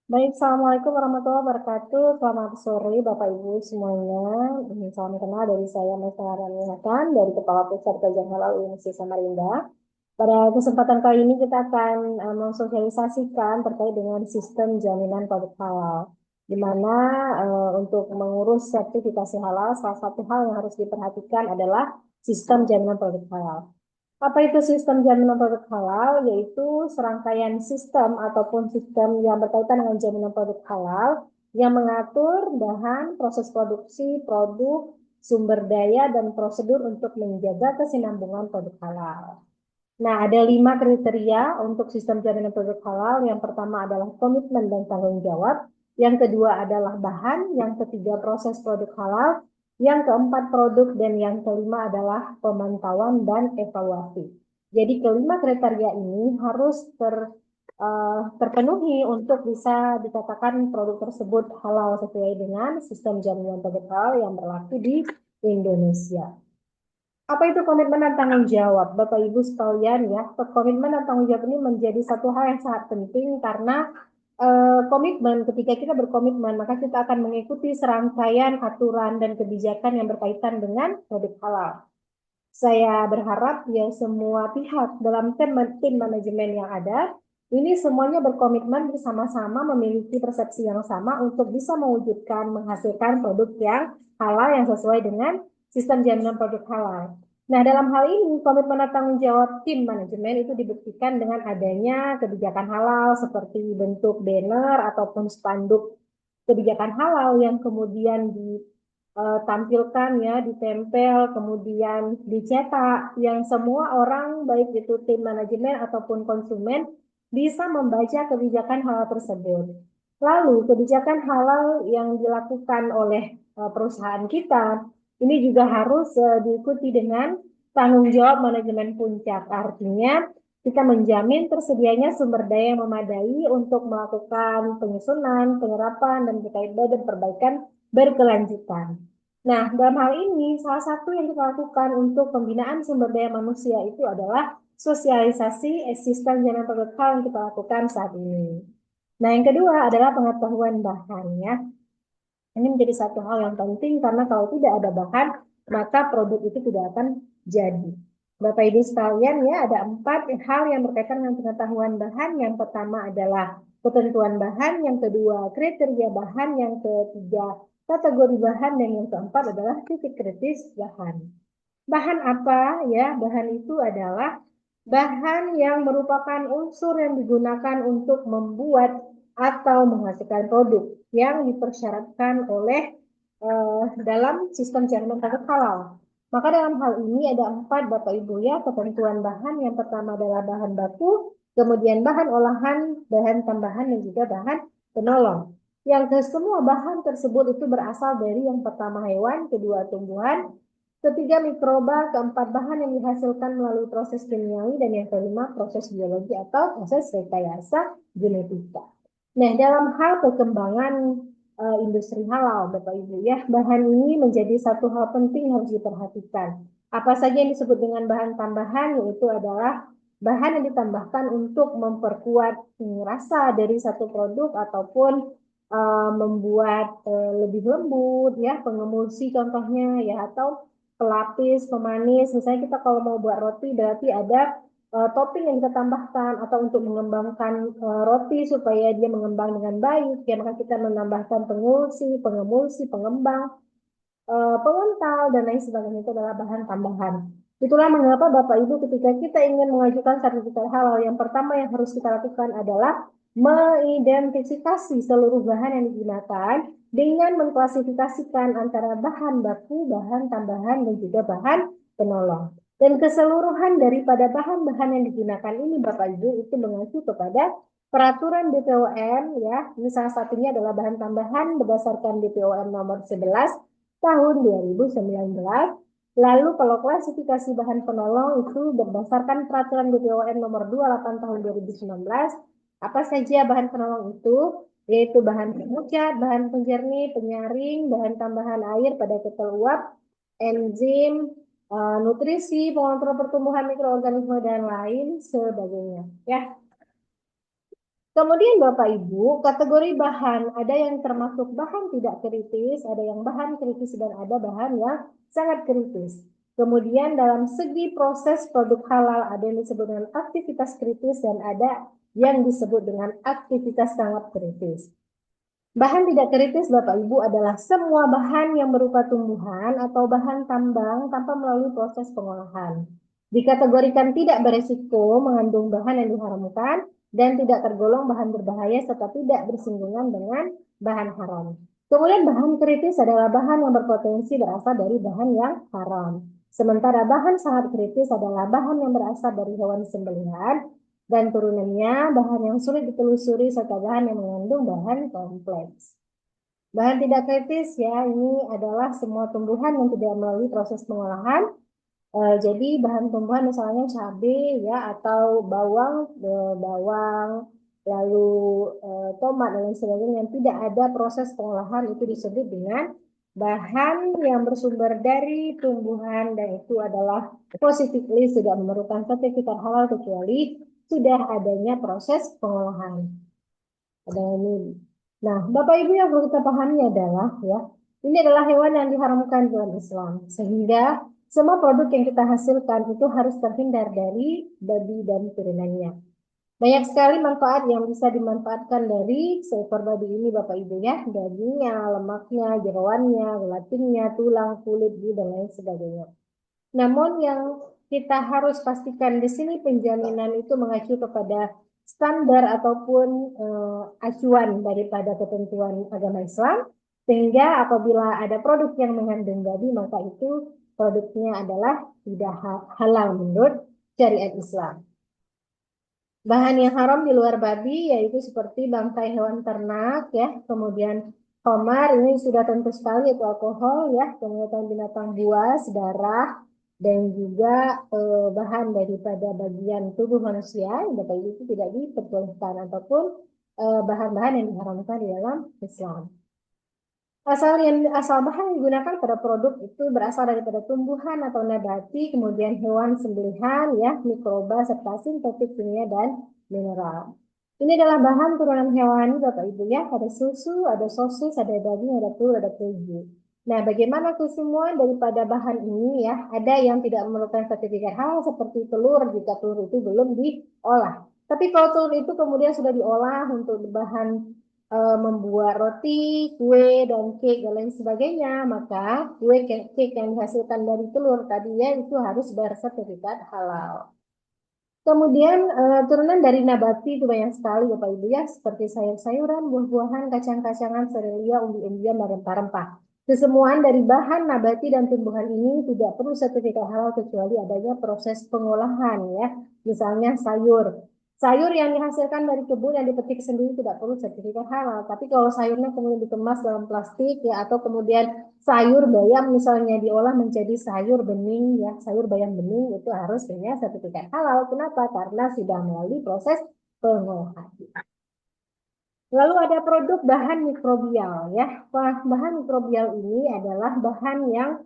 Baik, Assalamualaikum warahmatullahi wabarakatuh. Selamat sore Bapak Ibu semuanya. Salam kenal dari saya Mesa Raniatan dari Kepala Pusat Kajian Halal UNC Samarinda. Pada kesempatan kali ini kita akan mensosialisasikan terkait dengan sistem jaminan produk halal. Di mana untuk mengurus sertifikasi halal, salah satu hal yang harus diperhatikan adalah sistem jaminan produk halal. Apa itu sistem jaminan produk halal? Yaitu serangkaian sistem ataupun sistem yang berkaitan dengan jaminan produk halal yang mengatur bahan, proses produksi, produk, sumber daya, dan prosedur untuk menjaga kesinambungan produk halal. Nah, ada 5 kriteria untuk sistem jaminan produk halal. Yang pertama adalah komitmen dan tanggung jawab. Yang kedua adalah bahan. Yang ketiga proses produk halal. Yang keempat produk. Dan yang kelima adalah pemantauan dan evaluasi. Jadi kelima kriteria ini harus terpenuhi untuk bisa dikatakan produk tersebut halal sesuai dengan sistem jaminan produk halal yang berlaku di Indonesia. Apa itu komitmen dan tanggung jawab, Bapak Ibu sekalian ya? Komitmen dan tanggung jawab ini menjadi satu hal yang sangat penting karena komitmen, ketika kita berkomitmen, maka kita akan mengikuti serangkaian aturan dan kebijakan yang berkaitan dengan produk halal. Saya berharap ya semua pihak dalam tim manajemen yang ada, ini semuanya berkomitmen bersama-sama memiliki persepsi yang sama untuk bisa mewujudkan, menghasilkan produk yang halal yang sesuai dengan sistem jaminan produk halal. Nah, dalam hal ini, komitmen dan tanggung jawab tim manajemen itu dibuktikan dengan adanya kebijakan halal seperti bentuk banner ataupun spanduk kebijakan halal yang kemudian ditampilkan ya, ditempel, kemudian dicetak, yang semua orang, baik itu tim manajemen ataupun konsumen, bisa membaca kebijakan halal tersebut. Lalu, kebijakan halal yang dilakukan oleh perusahaan kita, ini juga harus diikuti dengan tanggung jawab manajemen puncak. Artinya, kita menjamin tersedianya sumber daya yang memadai untuk melakukan penyusunan, penyerapan, dan perbaikan berkelanjutan. Nah, dalam hal ini, salah satu yang kita lakukan untuk pembinaan sumber daya manusia itu adalah sosialisasi sistem jaminan produk halal yang kita lakukan saat ini. Nah, yang kedua adalah pengetahuan bahannya. Ini menjadi satu hal yang penting karena kalau tidak ada bahan, maka produk itu tidak akan jadi. Bapak Ibu sekalian ya, ada 4 hal yang berkaitan dengan pengetahuan bahan. Yang pertama adalah ketentuan bahan, yang kedua kriteria bahan, yang ketiga kategori bahan, dan yang keempat adalah titik kritis bahan. Bahan apa ya? Bahan itu adalah bahan yang merupakan unsur yang digunakan untuk membuat atau menghasilkan produk yang dipersyaratkan oleh dalam sistem jaminan produk halal. Maka dalam hal ini ada 4 Bapak Ibu ya ketentuan bahan. Yang pertama adalah bahan baku, kemudian bahan olahan, bahan tambahan, dan juga bahan penolong. Yang semua bahan tersebut itu berasal dari yang pertama hewan, kedua tumbuhan, ketiga mikroba, keempat bahan yang dihasilkan melalui proses kimiawi, dan yang kelima proses biologi atau proses rekayasa genetika. Nah, dalam hal perkembangan industri halal, Bapak Ibu ya, bahan ini menjadi satu hal penting yang harus diperhatikan. Apa saja yang disebut dengan bahan tambahan, yaitu adalah bahan yang ditambahkan untuk memperkuat rasa dari satu produk ataupun membuat lebih lembut ya, pengemulsi contohnya ya, atau pelapis, pemanis. Misalnya kita kalau mau buat roti berarti ada topping yang kita tambahkan, atau untuk mengembangkan roti supaya dia mengembang dengan baik ya, maka kita menambahkan pengulsi, pengemulsi, pengembang, pengental, dan lain sebagainya. Itu adalah bahan tambahan. Itulah mengapa Bapak Ibu ketika kita ingin mengajukan sertifikat halal, yang pertama yang harus kita lakukan adalah mengidentifikasi seluruh bahan yang digunakan dengan mengklasifikasikan antara bahan baku, bahan tambahan, dan juga bahan penolong. Dan keseluruhan daripada bahan-bahan yang digunakan ini Bapak Ibu itu mengacu kepada peraturan BPOM ya. Ini salah satunya adalah bahan tambahan berdasarkan BPOM nomor 11 tahun 2019. Lalu kalau klasifikasi bahan penolong itu berdasarkan peraturan BPOM nomor 28 tahun 2019. Apa saja bahan penolong itu? Yaitu bahan pengucat, bahan penjernih, penyaring, bahan tambahan air pada ketel uap, enzim, nutrisi, pengontrol pertumbuhan mikroorganisme, dan lain sebagainya. Ya, Kemudian Bapak Ibu, kategori bahan ada yang termasuk bahan tidak kritis, ada yang bahan kritis dan ada bahan yang sangat kritis. Kemudian dalam segi proses produk halal ada yang disebut dengan aktivitas kritis dan ada yang disebut dengan aktivitas sangat kritis. Bahan tidak kritis Bapak Ibu adalah semua bahan yang berupa tumbuhan atau bahan tambang tanpa melalui proses pengolahan. Dikategorikan tidak beresiko mengandung bahan yang diharamkan dan tidak tergolong bahan berbahaya serta tidak bersinggungan dengan bahan haram. Kemudian bahan kritis adalah bahan yang berpotensi berasal dari bahan yang haram. Sementara bahan sangat kritis adalah bahan yang berasal dari hewan sembelihan dan turunannya bahan yang sulit ditelusuri serta bahan yang mengandung bahan kompleks. Bahan tidak kritis ya, ini adalah semua tumbuhan yang tidak melalui proses pengolahan. Jadi bahan tumbuhan misalnya cabai ya atau bawang, lalu tomat dan lain sebagainya yang tidak ada proses pengolahan itu disebut dengan bahan yang bersumber dari tumbuhan dan itu adalah positively sudah memerlukan sertifikat halal kecuali sudah adanya proses pengolahan. Ada ini. Nah, Bapak Ibu yang perlu kita pahami adalah ya, ini adalah hewan yang diharamkan dalam Islam. Sehingga semua produk yang kita hasilkan itu harus terhindar dari babi dan turunannya. Banyak sekali manfaat yang bisa dimanfaatkan dari seekor babi ini Bapak Ibu ya. Dagingnya, lemaknya, jeroannya, gelatinnya, tulang, kulit, dan lain sebagainya. Namun yang kita harus pastikan di sini penjaminan itu mengacu kepada standar ataupun acuan daripada ketentuan agama Islam, sehingga apabila ada produk yang mengandung babi maka itu produknya adalah tidak halal menurut syariat Islam. Bahan yang haram di luar babi yaitu seperti bangkai hewan ternak ya, kemudian khamar ini sudah tentu sekali itu alkohol ya, kemudian binatang buas, darah dan juga bahan daripada bagian tubuh manusia yang Bapak Ibu itu tidak diperbolehkan ataupun bahan-bahan yang diharamkan di dalam Islam. Asal bahan yang digunakan pada produk itu berasal daripada tumbuhan atau nabati, kemudian hewan sembelihan, ya, mikroba serta sintetik kimia dan mineral. Ini adalah bahan turunan hewani, Bapak Ibu ya. Ada susu, ada sosis, ada daging, ada telur, ada keju. Nah, bagaimana kesemuan daripada bahan ini ya? Ada yang tidak memerlukan sertifikat halal seperti telur jika telur itu belum diolah. Tapi kalau telur itu kemudian sudah diolah untuk bahan membuat roti, kue, dan cake, dan lain sebagainya, maka kue, cake yang dihasilkan dari telur tadinya itu harus bersertifikat halal. Kemudian turunan dari nabati itu banyak sekali Bapak Ibu ya, seperti sayur-sayuran, buah-buahan, kacang-kacangan, serelia, umbi-umbian, dan rempah-rempah. Kesemuaan dari bahan nabati dan tumbuhan ini tidak perlu sertifikat halal kecuali adanya proses pengolahan ya. Misalnya sayur. Sayur yang dihasilkan dari kebun yang dipetik sendiri tidak perlu sertifikat halal. Tapi kalau sayurnya kemudian dikemas dalam plastik ya atau kemudian sayur bayam misalnya diolah menjadi sayur bening ya, sayur bayam bening itu harus punya sertifikat halal. Kenapa? Karena sudah melalui proses pengolahan. Lalu ada produk bahan mikrobial ya. Bahan mikrobial ini adalah bahan yang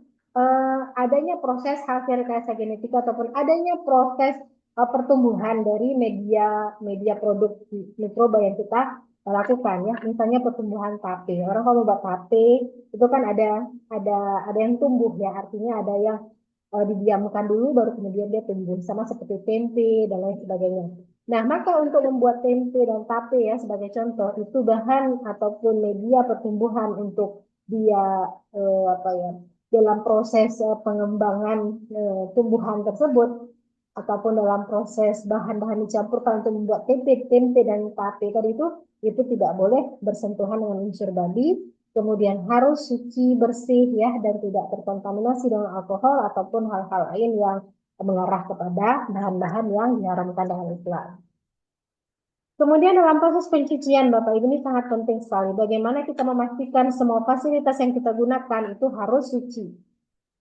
adanya proses hasil rekayasa genetika ataupun adanya proses pertumbuhan dari media produk mikroba yang kita lakukan ya. Misalnya pertumbuhan tape. Orang kalau buat tape itu kan ada yang tumbuh ya. Artinya ada yang didiamkan dulu baru kemudian dia tumbuh sama seperti tempe dan lain sebagainya. Nah, maka untuk membuat tempe dan tape ya sebagai contoh itu bahan ataupun media pertumbuhan untuk dia apa ya dalam proses pengembangan tumbuhan tersebut ataupun dalam proses bahan-bahan dicampurkan untuk membuat tempe dan tape tadi itu tidak boleh bersentuhan dengan unsur babi, kemudian harus suci bersih ya dan tidak terkontaminasi dengan alkohol ataupun hal-hal lain yang mengarah kepada bahan-bahan yang diharamkan dalam Islam. Kemudian dalam proses pencucian Bapak Ibu ini sangat penting sekali. Bagaimana kita memastikan semua fasilitas yang kita gunakan itu harus suci.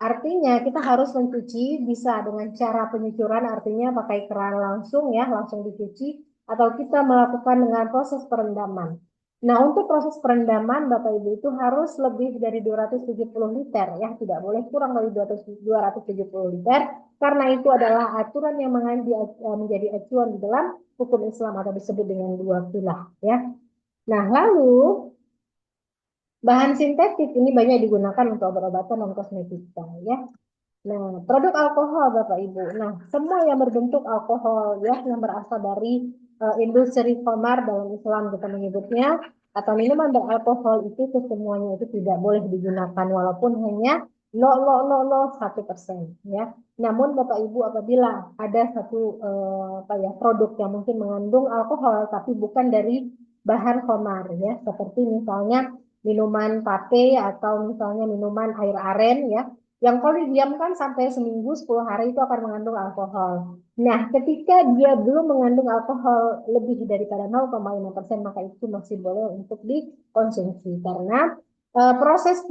Artinya kita harus mencuci bisa dengan cara penyucuran artinya pakai keran langsung ya, langsung dicuci atau kita melakukan dengan proses perendaman. Nah, untuk proses perendaman Bapak Ibu itu harus lebih dari 270 liter ya, tidak boleh kurang dari 270 liter karena itu adalah aturan yang menjadi acuan di dalam hukum Islam atau disebut dengan dua filah ya. Nah, lalu bahan sintetik ini banyak digunakan untuk obat-obatan dan kosmetika ya. Nah, produk alkohol Bapak Ibu. Nah, semua yang berbentuk alkohol ya yang berasal dari industri khamar dalam Islam kita menyebutnya atau minuman beralkohol itu semuanya itu tidak boleh digunakan walaupun hanya 0,001% ya. Namun Bapak Ibu apabila ada satu apa ya produk yang mungkin mengandung alkohol tapi bukan dari bahan khamar ya, seperti misalnya minuman tape atau misalnya minuman air aren ya yang kalau didiamkan sampai seminggu 10 hari itu akan mengandung alkohol. Nah, ketika dia belum mengandung alkohol lebih daripada 0,5%, maka itu masih boleh untuk dikonsumsi karena proses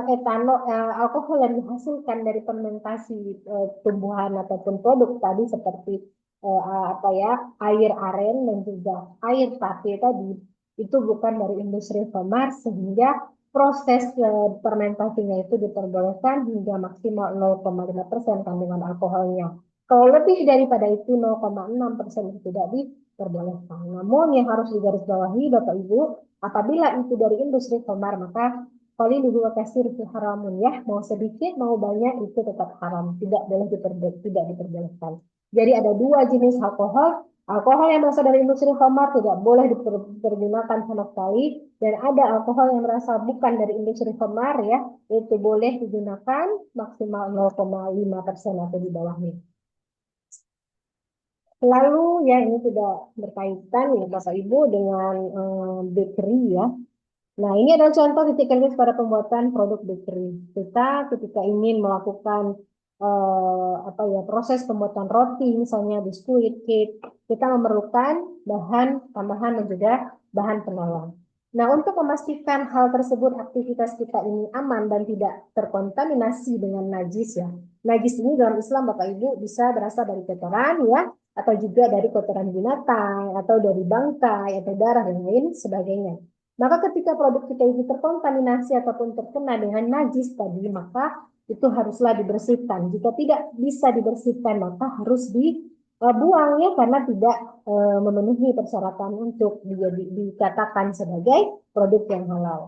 etanol alkohol yang dihasilkan dari fermentasi tumbuhan ataupun produk tadi seperti apa ya air aren dan juga air tape tadi itu bukan dari industri khamar sehingga proses fermentasinya itu diperbolehkan hingga maksimal 0,5% kandungan alkoholnya. Kalau lebih daripada itu 0,6% itu tidak diperbolehkan. Namun yang harus digarisbawahi Bapak Ibu, apabila itu dari industri khamar maka qaliluhu wa katsiruhu haramun ya, mau sedikit mau banyak itu tetap haram, tidak diperbolehkan. Jadi ada dua jenis alkohol. Alkohol yang berasal dari industri khamar tidak boleh dipergunakan sama sekali dan ada alkohol yang berasal bukan dari industri khamar ya, itu boleh digunakan maksimal 0,5% atau di bawahnya. Lalu ya ini sudah berkaitan ya Bapak Ibu dengan bakery ya. Nah, ini adalah contoh titik kritis pada pembuatan produk bakery. Kita ketika ingin melakukan apa ya proses pembuatan roti, misalnya biskuit, cake, kita memerlukan bahan tambahan dan juga bahan penolong. Nah, untuk memastikan hal tersebut aktivitas kita ini aman dan tidak terkontaminasi dengan najis ya. Najis ini dalam Islam Bapak Ibu bisa berasal dari kotoran ya, atau juga dari kotoran binatang, atau dari bangkai, atau darah dan lain sebagainya. Maka ketika produk kita itu terkontaminasi ataupun terkena dengan najis tadi, maka itu haruslah dibersihkan. Jika tidak bisa dibersihkan, maka harus dibuang ya karena tidak memenuhi persyaratan untuk dikatakan sebagai produk yang halal.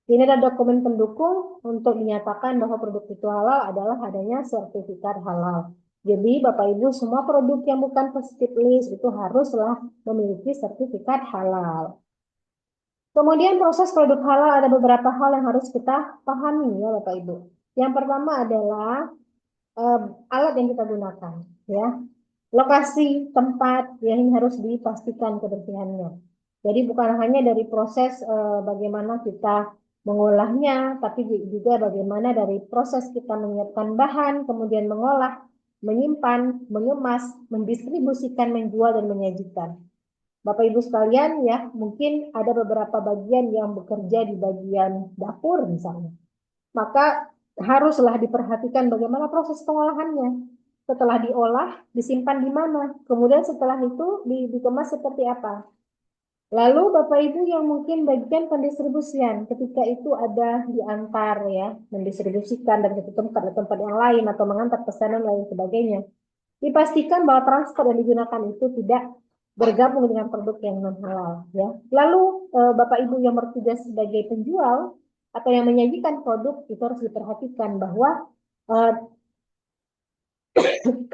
Ini ada dokumen pendukung untuk menyatakan bahwa produk itu halal adalah adanya sertifikat halal. Jadi Bapak Ibu semua produk yang bukan positive list itu haruslah memiliki sertifikat halal. Kemudian proses produk halal ada beberapa hal yang harus kita pahami ya Bapak Ibu. Yang pertama adalah alat yang kita gunakan ya. Lokasi tempat yang harus dipastikan kebersihannya. Jadi bukan hanya dari proses bagaimana kita mengolahnya, tapi juga bagaimana dari proses kita menyiapkan bahan, kemudian mengolah, menyimpan, mengemas, mendistribusikan, menjual, dan menyajikan. Bapak Ibu sekalian ya, mungkin ada beberapa bagian yang bekerja di bagian dapur misalnya. Maka haruslah diperhatikan bagaimana proses pengolahannya. Setelah diolah, disimpan di mana? Kemudian setelah itu dikemas seperti apa? Lalu Bapak Ibu yang mungkin bagian pendistribusian, ketika itu ada diantar ya, mendistribusikan dari satu tempat ke tempat yang lain atau mengantar pesanan dan lain sebagainya. Dipastikan bahwa transport yang digunakan itu tidak bergabung dengan produk yang non halal ya. Lalu Bapak Ibu yang bertugas sebagai penjual atau yang menyajikan produk itu harus diperhatikan bahwa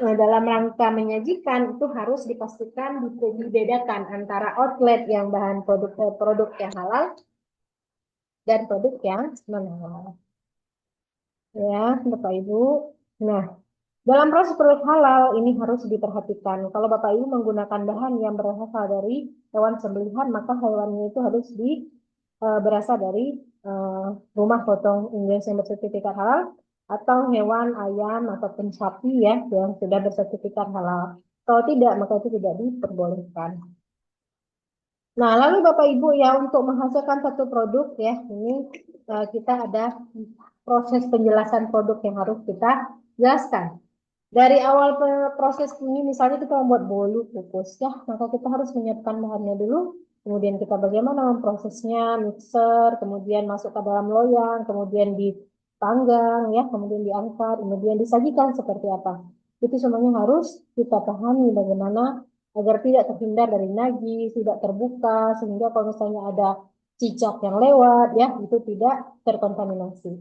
dalam rangka menyajikan itu harus dipastikan dibedakan antara outlet yang bahan produk yang halal dan produk yang non halal. Ya, Bapak Ibu. Nah, dalam proses produk halal ini harus diperhatikan. Kalau Bapak Ibu menggunakan bahan yang berasal dari hewan sembelihan, maka hewannya itu harus berasal dari rumah potong unggas yang bersertifikat halal atau hewan ayam ataupun sapi ya yang sudah bersertifikat halal. Kalau tidak, maka itu tidak diperbolehkan. Nah, lalu Bapak Ibu ya untuk menghasilkan satu produk ya, ini kita ada proses penjelasan produk yang harus kita jelaskan. Dari awal proses ini, misalnya kita membuat bolu kukus ya, maka kita harus menyiapkan bahannya dulu. Kemudian kita bagaimana memprosesnya, mixer, kemudian masuk ke dalam loyang, kemudian dipanggang ya, kemudian diangkat, kemudian disajikan seperti apa. Itu semuanya harus kita pahami bagaimana agar tidak terhindar dari najis, tidak terbuka, sehingga kalau misalnya ada cicak yang lewat, ya itu tidak terkontaminasi.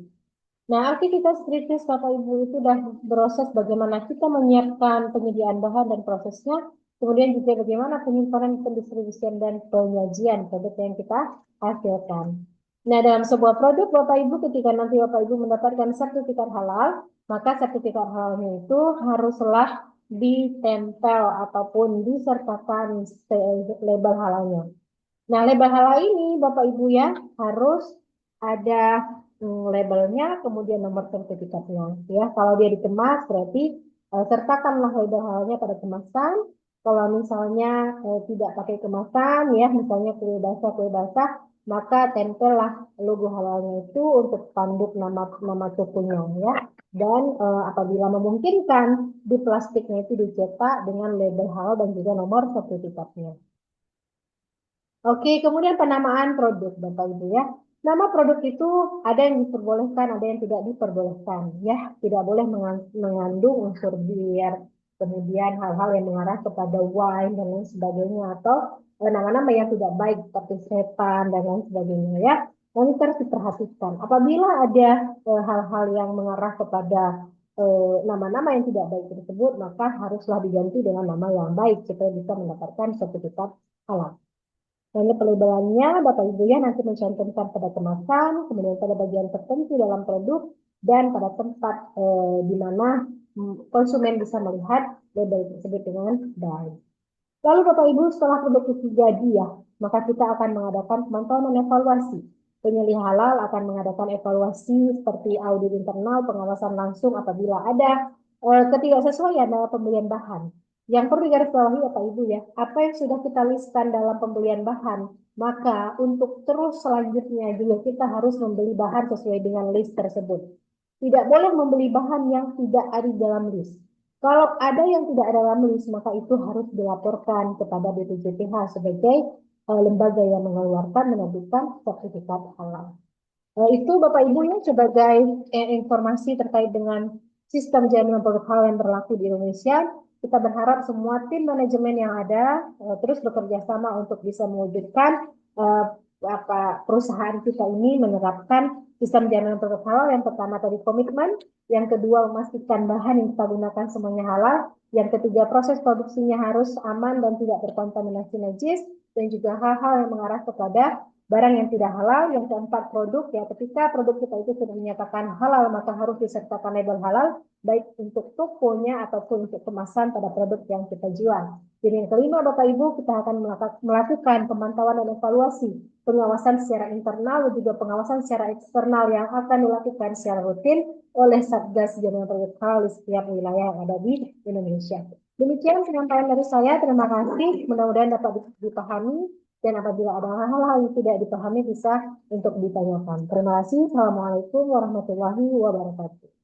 Nah, aktivitas kritis Bapak Ibu itu sudah proses bagaimana kita menyiapkan penyediaan bahan dan prosesnya, kemudian juga bagaimana penyimpanan, pendistribusian, dan penyajian produk yang kita hasilkan. Nah, dalam sebuah produk Bapak Ibu, ketika nanti Bapak Ibu mendapatkan sertifikat halal, maka sertifikat halalnya itu haruslah ditempel ataupun disertakan label halalnya. Nah, label halal ini Bapak Ibu ya harus ada labelnya, kemudian nomor sertifikatnya. Ya, kalau dia dikemas berarti sertakanlah label halalnya pada kemasan. Kalau misalnya tidak pakai kemasan, ya misalnya kue basah, maka tempellah logo halalnya itu untuk spanduk nama tokonya ya. Dan apabila memungkinkan di plastiknya itu dicetak dengan label halal dan juga nomor sertifikatnya. Oke, kemudian penamaan produk, Bapak Ibu ya. Nama produk itu ada yang diperbolehkan, ada yang tidak diperbolehkan. Ya, tidak boleh mengandung unsur bir, kemudian hal-hal yang mengarah kepada wine dan lain sebagainya, atau nama-nama yang tidak baik seperti setan dan lain sebagainya ya. Nah, ini harus diperhatikan. Apabila ada hal-hal yang mengarah kepada nama-nama yang tidak baik tersebut, maka haruslah diganti dengan nama yang baik supaya bisa mendapatkan sertifikat halal. Nah, ini pelabelannya Bapak Ibu ya nanti mencantumkan pada kemasan, kemudian pada bagian tertentu dalam produk, dan pada tempat di mana konsumen bisa melihat label tersebut dengan baik. Lalu Bapak Ibu setelah produk itu jadi ya, maka kita akan mengadakan pemantauan dan evaluasi. Penyelih halal akan mengadakan evaluasi seperti audit internal, pengawasan langsung apabila ada ketidaksesuaian dalam pembelian bahan. Yang perlu digarisbawahi Bapak Ibu ya, apa yang sudah kita listkan dalam pembelian bahan, maka untuk terus selanjutnya juga kita harus membeli bahan sesuai dengan list tersebut. Tidak boleh membeli bahan yang tidak ada di dalam list. Kalau ada yang tidak ada dalam list, maka itu harus dilaporkan kepada BPJPH sebagai lembaga yang mengeluarkan menerbitkan sertifikat halal. Itu Bapak Ibu ya sebagai informasi terkait dengan sistem jaminan produk halal yang berlaku di Indonesia. Kita berharap semua tim manajemen yang ada terus bekerja sama untuk bisa mewujudkan perusahaan kita ini menerapkan sistem jaminan produk halal. Yang pertama tadi komitmen, yang kedua memastikan bahan yang kita gunakan semuanya halal, yang ketiga proses produksinya harus aman dan tidak terkontaminasi najis, dan juga hal-hal yang mengarah kepada barang yang tidak halal. Yang keempat produk ya, ketika produk kita itu sudah dinyatakan halal maka harus disertakan label halal baik untuk tokonya ataupun untuk kemasan pada produk yang kita jual. Jadi yang kelima Bapak Ibu, kita akan melakukan pemantauan dan evaluasi, pengawasan secara internal dan juga pengawasan secara eksternal yang akan dilakukan secara rutin oleh Satgas Jaminan Produk Halal di setiap wilayah yang ada di Indonesia. Demikian penyampaian dari saya. Terima kasih. Mudah-mudahan dapat dipahami, dan apabila ada hal-hal yang tidak dipahami bisa untuk ditanyakan. Terima kasih. Assalamualaikum warahmatullahi wabarakatuh.